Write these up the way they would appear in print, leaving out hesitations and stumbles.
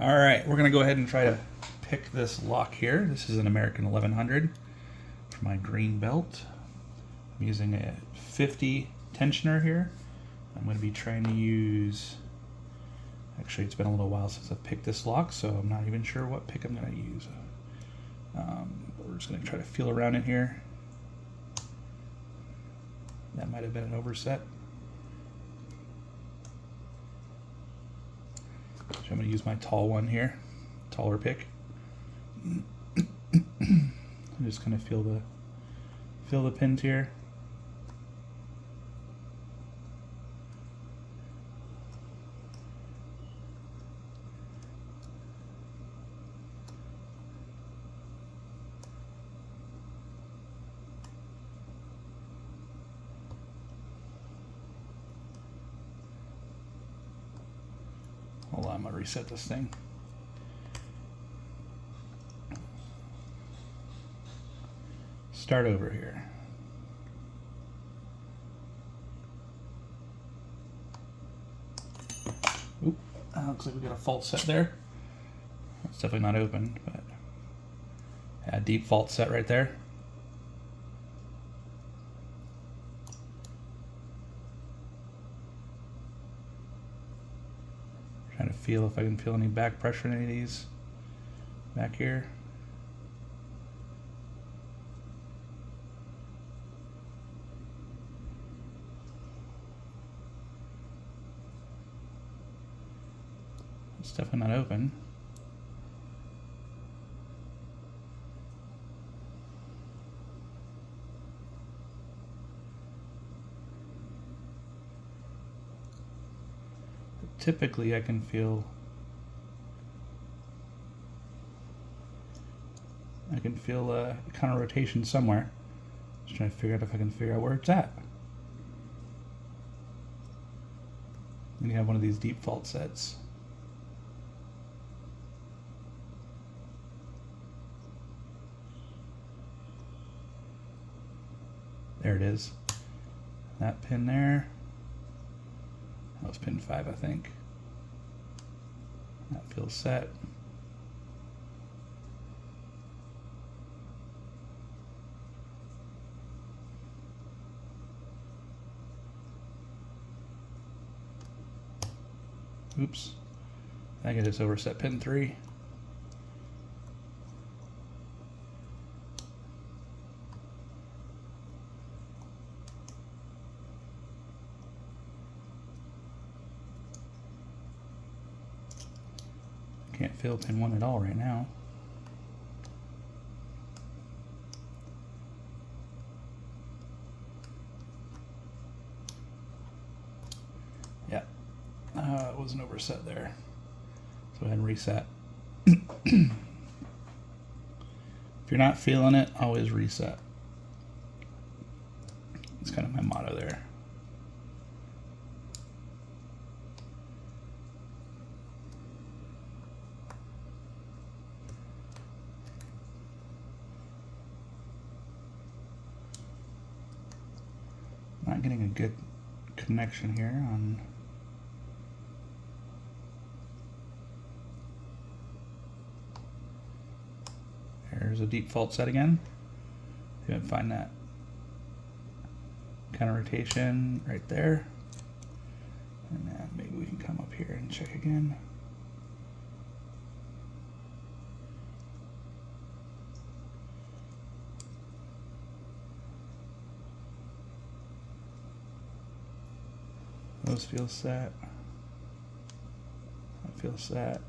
All right, we're gonna go ahead and try to pick this lock here. This is an American 1100 for my green belt. I'm using a 50 tensioner here. I'm gonna be trying to use, actually it's been a little while since I've picked this lock, so I'm not even sure what pick I'm gonna use. We're just gonna try to feel around in here. That might have been an overset. So I'm going to use my tall one here, taller pick. I'm just going to feel the pins here. Hold on, I'm going to reset this thing. Start over here. Oop, looks like we got a fault set there. It's definitely not open, but yeah, deep fault set right there. Trying to feel if I can feel any back pressure in any of these back here. It's definitely not open. Typically I can feel a counter rotation somewhere. Just trying to figure out if I can figure out where it's at. And you have one of these deep fault sets. There it is. That pin there. That was pin 5, I think. That feels set. Oops. I think I just overset pin 3. Can't feel pin 1 at all right now. Yeah, it was an overset there. So go ahead and reset. If you're not feeling it, always reset. It's kind of my motto there. Not getting a good connection here on. There's a deep fault set again. You can find that counter rotation right there. And then maybe we can come up here and check again. Those feel set. That feels set.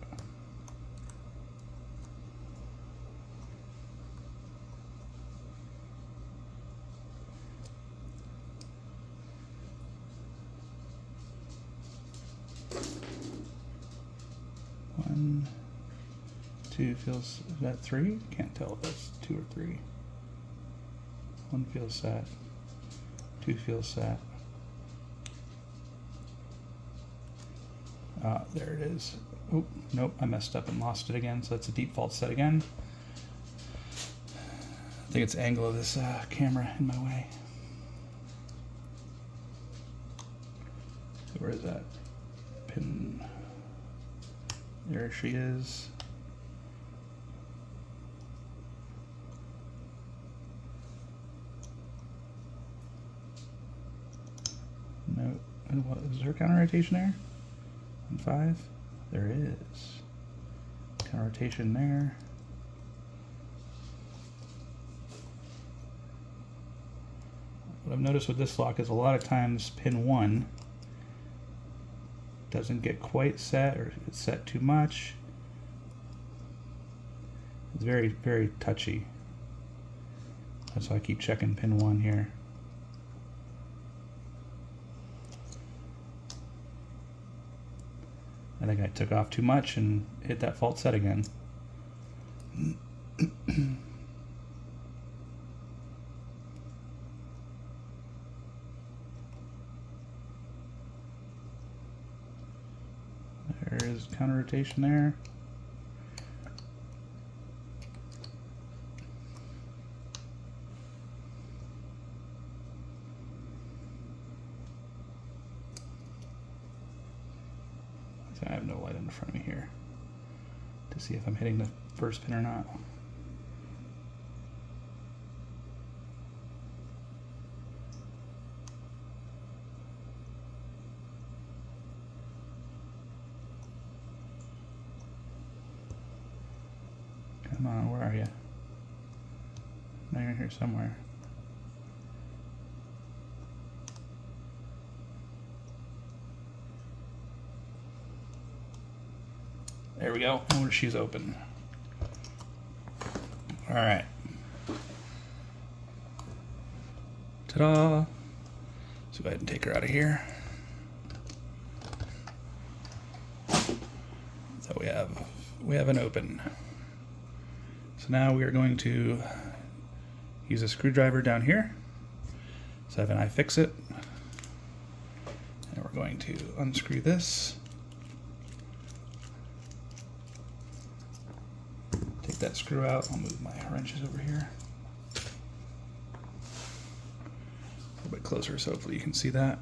One, two feels, is that 3? Can't tell if that's 2 or 3. 1 feels set. 2 feels set. There it is. Oh, nope, I messed up and lost it again, so that's a deep fault set again. I think it's the angle of this camera in my way. So where is that? Pin There she is. No, and what is there counter rotation there? On 5? There is. Counter rotation there. What I've noticed with this lock is a lot of times pin 1 doesn't get quite set, or it's set too much. It's very, very touchy. That's why I keep checking pin 1 here. I think I took off too much and hit that fault set again. There is counter rotation there. I have no light in front of me here to see if I'm hitting the first pin or not. Come on, where are you? Now you're in here somewhere. There we go, and she's open. All right. Ta-da! Let's go ahead and take her out of here. So we have an open. So now we are going to use a screwdriver down here. So have an iFixit. And we're going to unscrew this. Take that screw out. I'll move my wrenches over here. A little bit closer so hopefully you can see that.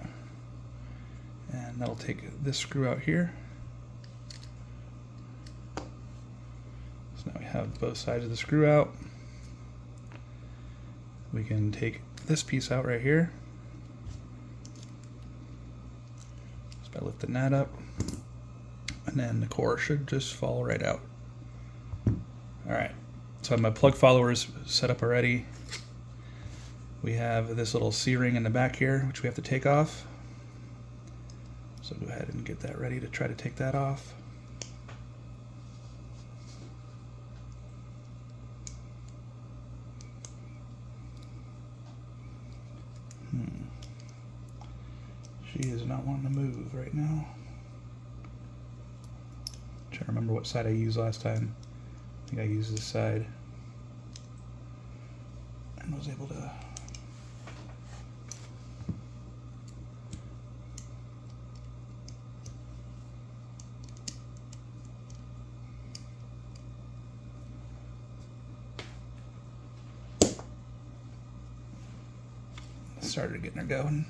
And that'll take this screw out here. So now we have both sides of the screw out. We can take this piece out right here. Just by lifting that up. And then the core should just fall right out. Alright, so I have my plug followers set up already. We have this little C-ring in the back here, which we have to take off. So go ahead and get that ready to try to take that off. She is not wanting to move right now. I'm trying to remember what side I used last time. I think I used this side and was able to started getting her going.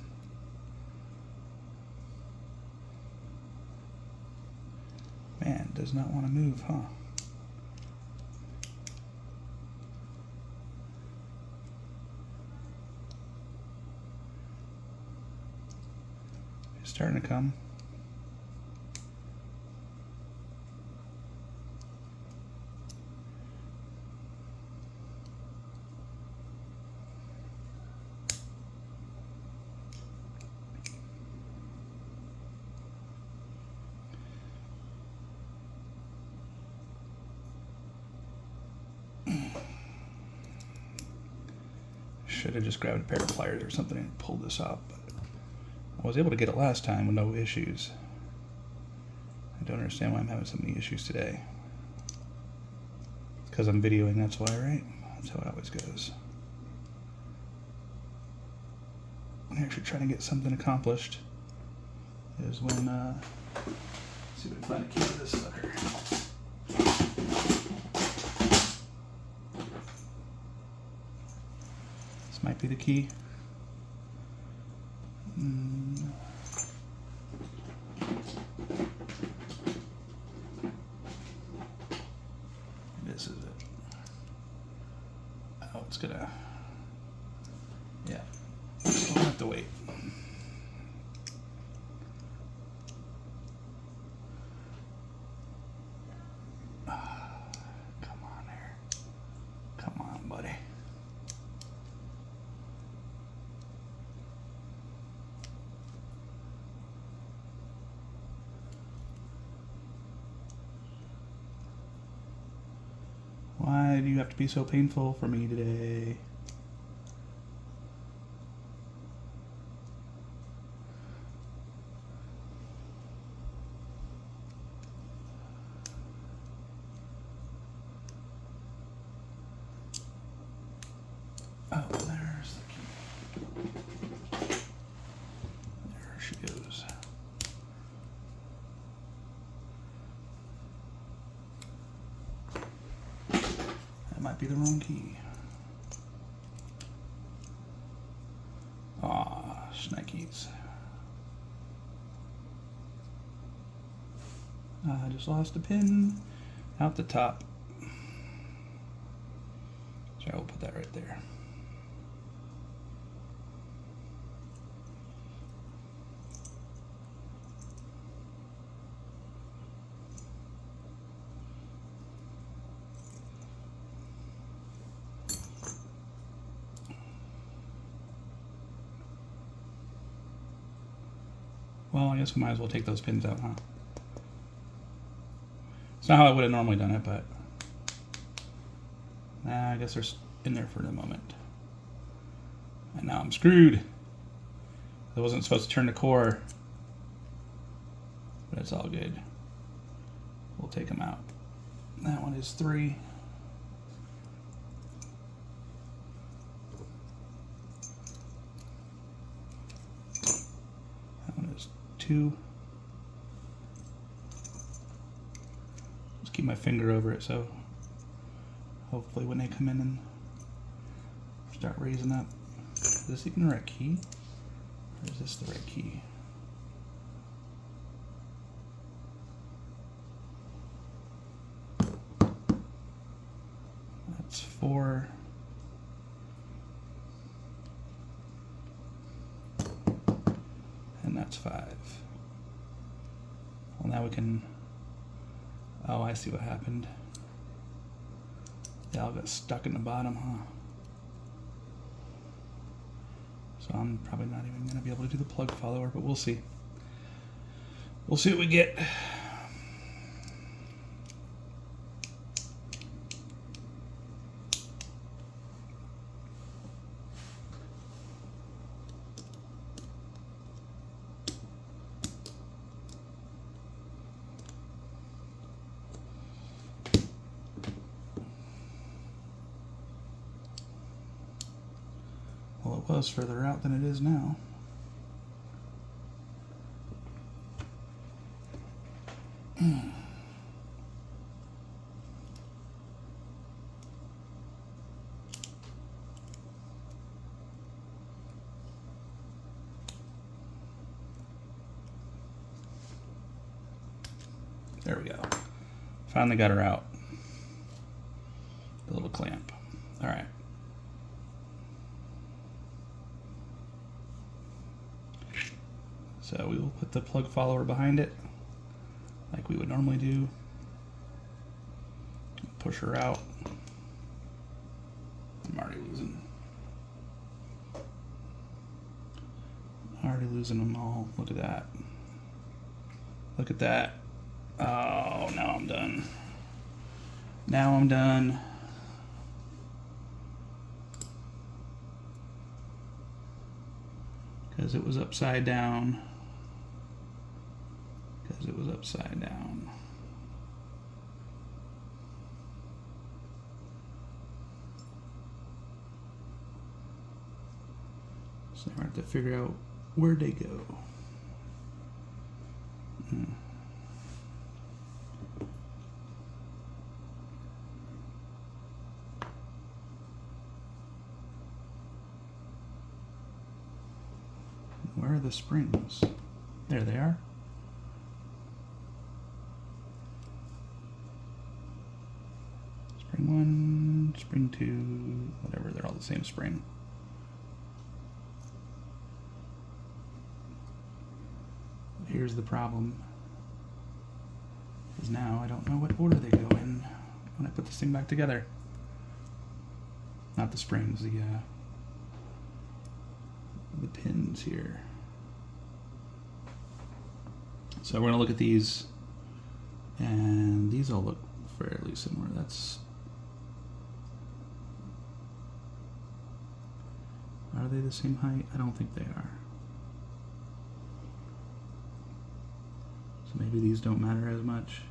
Man, does not want to move, huh? It's starting to come. Should have just grabbed a pair of pliers or something and pulled this up, but I was able to get it last time with no issues. I don't understand why I'm having so many issues today. It's because I'm videoing, that's why, right? That's how it always goes. I'm actually trying to get something accomplished is when, let's see if we can find a key to this sucker. Might be the key. just gonna, yeah, we'll have to wait. Come on there. Come on, buddy. Why do you have to be so painful for me today? Oh, there's the key. There she goes. That might be the wrong key. Aw, shnikes. I just lost a pin out the top. So I will put that right there. Well, I guess we might as well take those pins out, huh? It's not how I would have normally done it, but nah, I guess they're in there for the moment. And now I'm screwed. I wasn't supposed to turn the core, but it's all good. We'll take them out. That one is 3. That one is 2. Just keep my finger over it, so hopefully when they come in and start raising up. Is this even the right key? Or is this the right key? That's 4. And that's 5. Well, now we can... Oh, I see what happened. They all got stuck in the bottom, huh? So I'm probably not even going to be able to do the plug follower, but we'll see. We'll see what we get. Well, it was further out than it is now. There we go. Finally got her out. The little clamp. All right. So we will put the plug follower behind it, like we would normally do. Push her out. I'm already losing them all. Look at that. Look at that. Oh, now I'm done. Now I'm done. Because it was upside down. Because it was upside down. So I have to figure out where they go. Where are the springs? There they are. Spring 1, 1, spring 2, whatever, they're all the same spring. Here's the problem, is now I don't know what order they go in when I put this thing back together. Not the springs, the pins here. So we're going to look at these, and these all look fairly similar. Are they the same height? I don't think they are. So maybe these don't matter as much.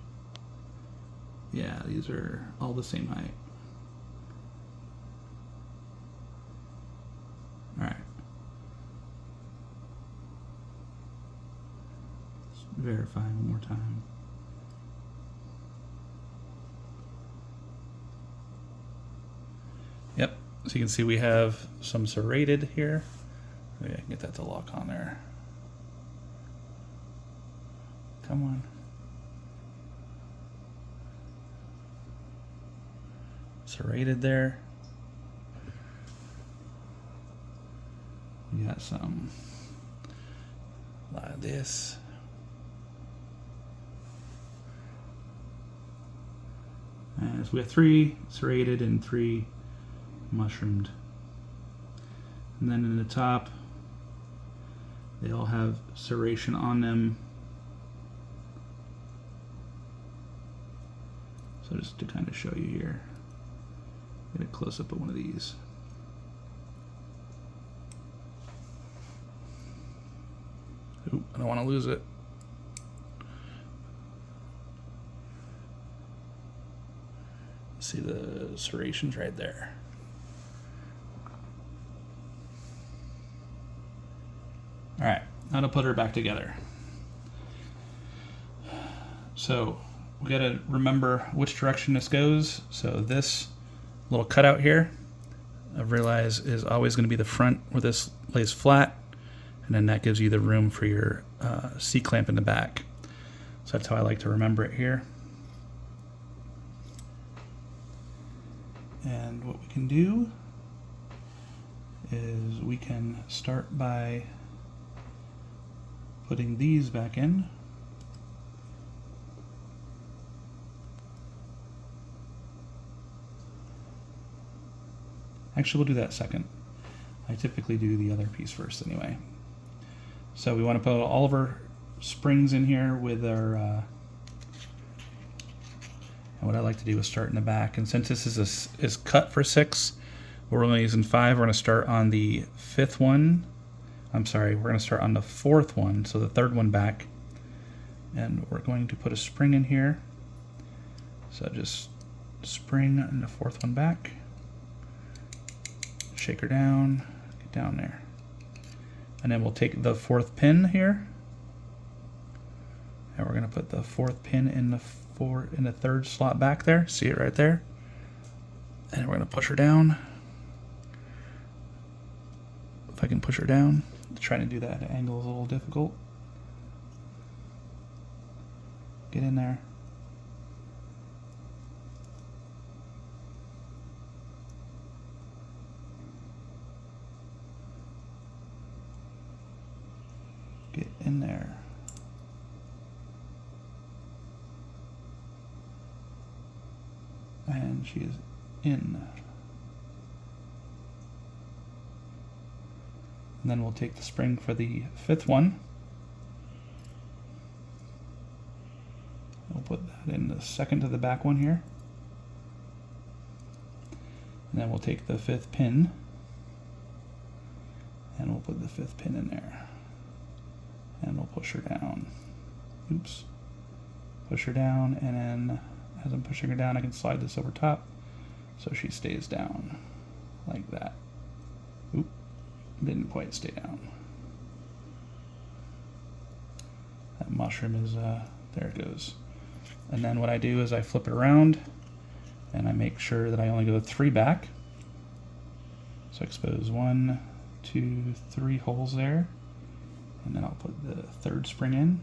Yeah, these are all the same height. All right. Let's verify one more time. Yep, so you can see we have some serrated here. Maybe I can get that to lock on there. Come on. Serrated there. We got some, a lot of this. And so we have 3 serrated and 3 mushroomed. And then in the top, they all have serration on them. So just to kind of show you here, get a close up of one of these. Ooh, I don't want to lose it. See the serrations right there. All right, now to put her back together. So we got to remember which direction this goes. So this little cutout here, I realize is always going to be the front where this lays flat, and then that gives you the room for your C-clamp in the back. So that's how I like to remember it here. And what we can do is we can start by putting these back in. Actually, we'll do that second. I typically do the other piece first anyway. So we want to put all of our springs in here with our, and what I like to do is start in the back. And since this is cut for 6, we're only using 5. We're going to start on the 5th one. I'm sorry, we're going to start on the 4th one, so the 3rd one back. And we're going to put a spring in here. So just spring in the 4th one back. Shake her down, get down there. And then we'll take the 4th pin here. And we're going to put the 4th pin in the 3rd slot back there. See it right there? And we're going to push her down. If I can push her down. Trying to do that at an angle is a little difficult. Get in there. Get in there. And she is in. And then we'll take the spring for the 5th one. We'll put that in the 2nd to the back one here. And then we'll take the 5th pin and we'll put the 5th pin in there. And we'll push her down. Oops. Push her down, and then as I'm pushing her down, I can slide this over top so she stays down like that. Oop. Didn't quite stay down. That mushroom is, there it goes. And then what I do is I flip it around and I make sure that I only go 3 back. So I expose 1, 2, 3 holes there. And then I'll put the 3rd spring in.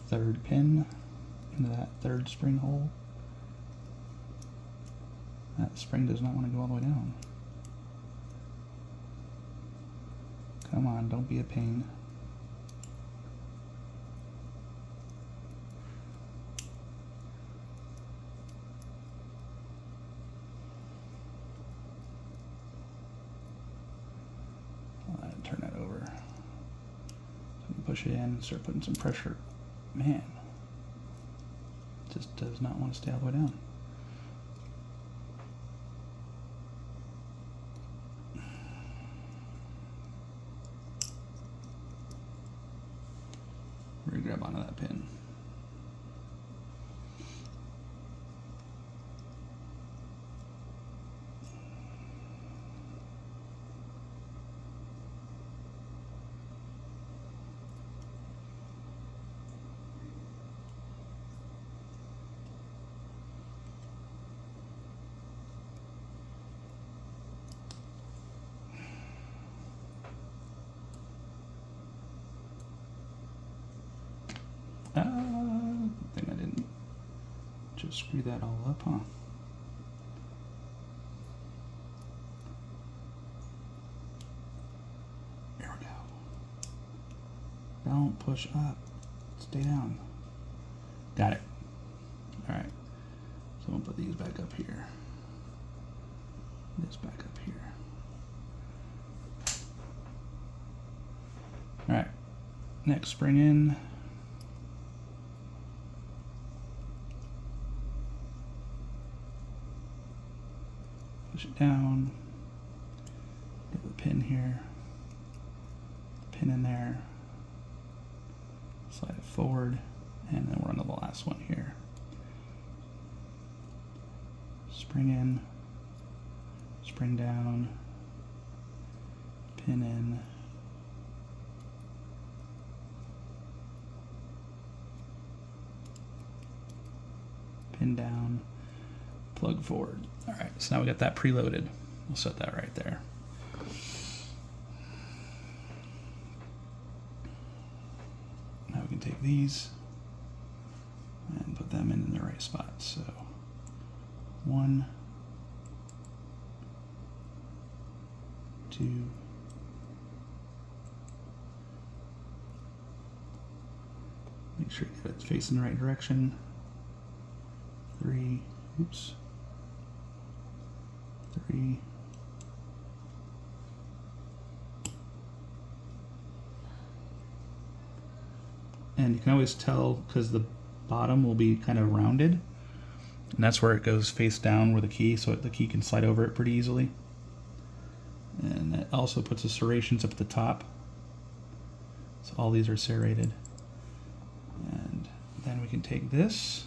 third pin into that third spring hole. That spring does not want to go all the way down. Come on, don't be a pain. Turn that over. So we can push it in and start putting some pressure. Man, it just does not want to stay all the way down. We're going to grab onto that pin. I think I didn't just screw that all up, huh? There we go. Don't push up. Stay down. Got it. Alright. So I'm going to put these back up here. This back up here. Alright. Next, spring in. Push it down, get the pin here, pin in there, slide it forward, and then we're on to the last one here. Spring in, spring down, pin in, pin down, plug forward. All right, so now we got that preloaded. We'll set that right there. Now we can take these and put them in the right spot. So 1, 2, make sure you get it facing the right direction. 3, oops. 3, and you can always tell because the bottom will be kind of rounded, and that's where it goes face down with the key, so the key can slide over it pretty easily. And it also puts the serrations up at the top, so all these are serrated. And then we can take this,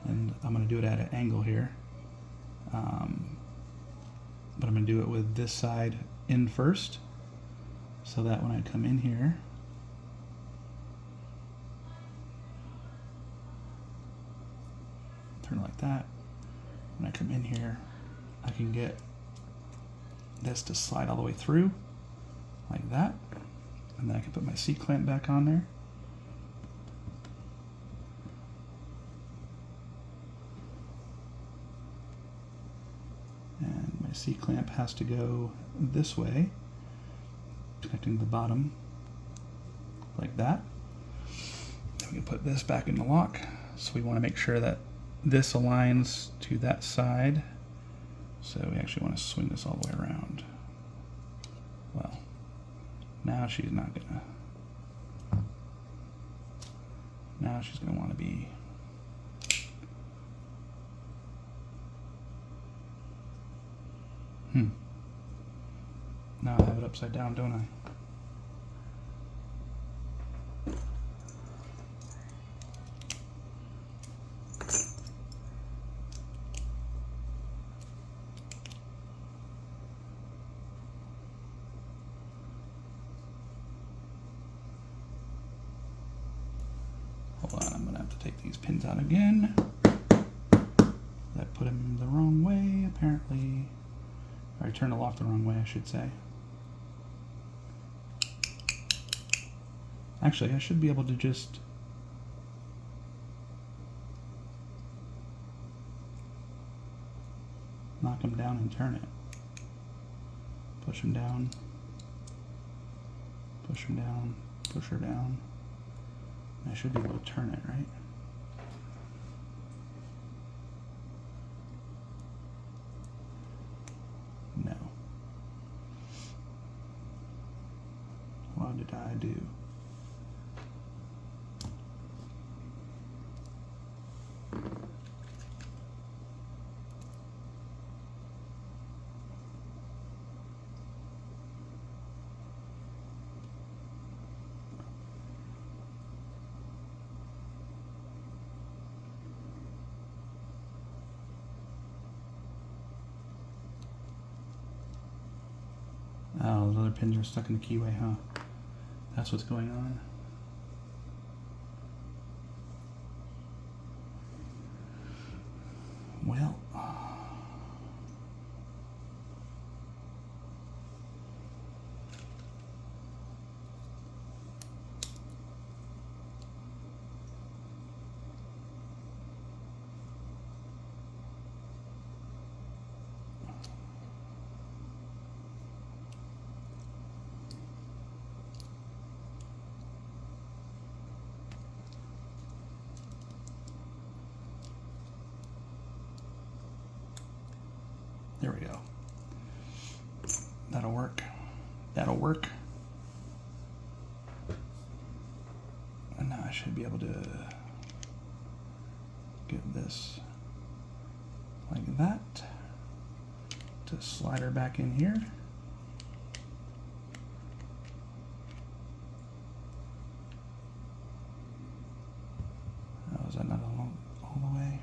and I'm going to do it at an angle here. But I'm going to do it with this side in first, so that when I come in here, turn it like that. When I come in here, I can get this to slide all the way through, like that. And then I can put my C-clamp back on there. And my C-clamp has to go this way, connecting the bottom, like that. Then we can put this back in the lock. So we want to make sure that this aligns to that side. So we actually want to swing this all the way around. Well, now she's not gonna. Now she's gonna want to be. Now I have it upside down, don't I? Hold on, I'm going to have to take these pins out again. That put them the wrong way, apparently. Or I turned the lock the wrong way, I should say. Actually, I should be able to just knock him down and turn it. Push him down. Push him down. Push her down. I should be able to turn it, right? No. What did I do? Oh, those other pins are stuck in the keyway, huh? That's what's going on. Well, there we go. That'll work. That'll work. And now I should be able to get this like that to slide her back in here. Oh, is that not all the way?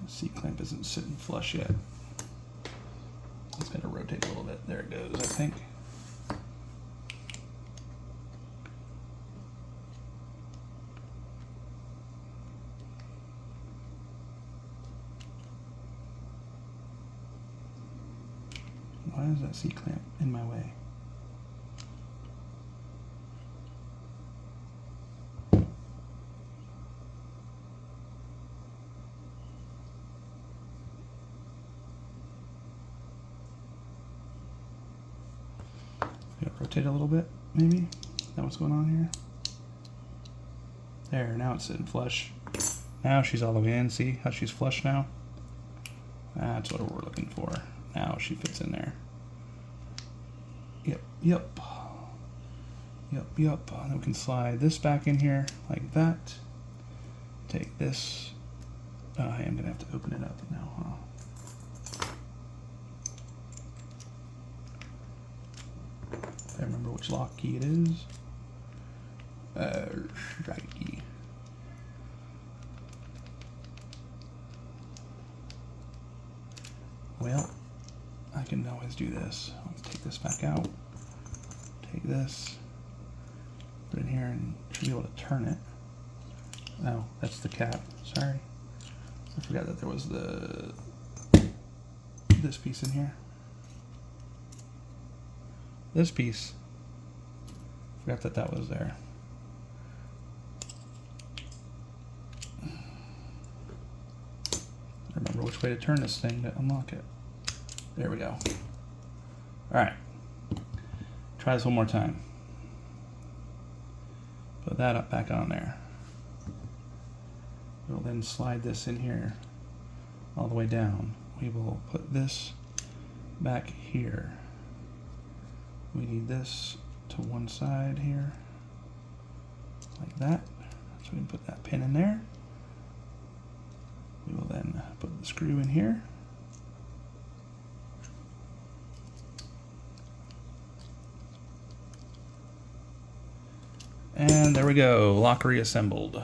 C-clamp isn't sitting flush yet. It's going to rotate a little bit. There it goes, I think. Why is that C-clamp in my way? Rotate a little bit, maybe? Is that what's going on here? There, now it's sitting flush. Now she's all the way in. See how she's flush now? That's what we're looking for. Now she fits in there. Yep, yep. Yep, yep. And then we can slide this back in here like that. Take this. I am going to have to open it up now, huh? I remember which lock key it is. Right key. Well, I can always do this. I'll take this back out. Take this. Put it in here and should be able to turn it. Oh, that's the cap. Sorry. I forgot that there was this piece in here. This piece, forgot that that was there. Remember which way to turn this thing to unlock it. There we go. All right, try this one more time. Put that up back on there. We'll then slide this in here all the way down. We will put this back here. We need this to one side here, like that. So we can put that pin in there. We will then put the screw in here. And there we go, lock reassembled.